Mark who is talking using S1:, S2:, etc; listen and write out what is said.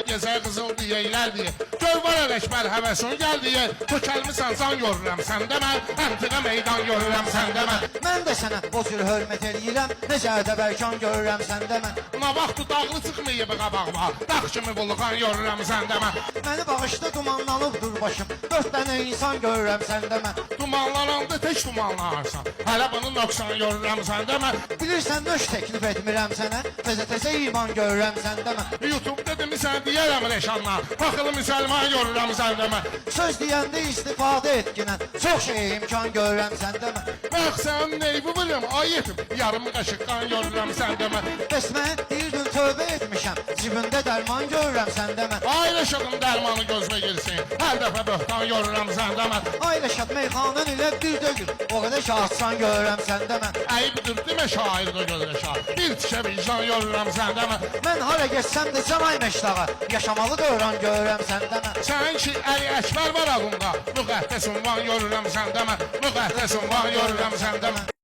S1: Gecə qızıl deyəylər deyə. Gör var ələkbər həvəsin gəl deyə. Tökəlmisən can görürəm səndə mən. Əntiqə meydan görürəm səndə mən.
S2: Mən də sənə o cür hörmət eləyirəm. Necə ədəbərkan görürəm səndə mən.
S1: Nə vaxtı dağlı çıxmayıb qabağıma. Dağ kimi vulqan görürəm səndə mən.
S2: Məni bağışda dumanlanıb dur başım. 4 dənə insan görürəm səndə mən.
S1: Dumanlananda tək dumanlanarsan. Hələ bunu nöqsan görürəm səndə mən.
S2: Bilirsən nöş təklif etmirəm sənə. Təzə iman görürəm səndə mən.
S1: YouTube-da demisən deyərəm Reşanla. Paxılı müsəlman görürəm səndə mən.
S2: Söz deyəndə istifadə etginən. Çox şey imkan görürəm səndə mən.
S1: Bax sən neyvi bilirəm ayetim. Yarım qaşıq qan görürəm səndə mən.
S2: Bəs mən bir gün tövbə etmişəm. Cibimdə dərman görürəm səndə mən.
S1: Ay Reşadın dərmanı gözmə girsin. Hər dəfə böhtan görürəm səndə mən.
S2: Ay Rəşad meyxanın ilə bir dögür. O qədər şahsan görürəm səndə mən.
S1: Əyibdir demə şair də göz Reşad. Bir tikə vicdan görürəm səndə mən.
S2: Mən hara geçsəm də Cəmay Məşdağa. Yaşamalı dövran görürəm səndə mən.
S1: Sən ki Əli Əkbər var adında. Müqəddəs ünvan görürəm səndə mən. Müqəddəs ünvan görürəm səndə mən.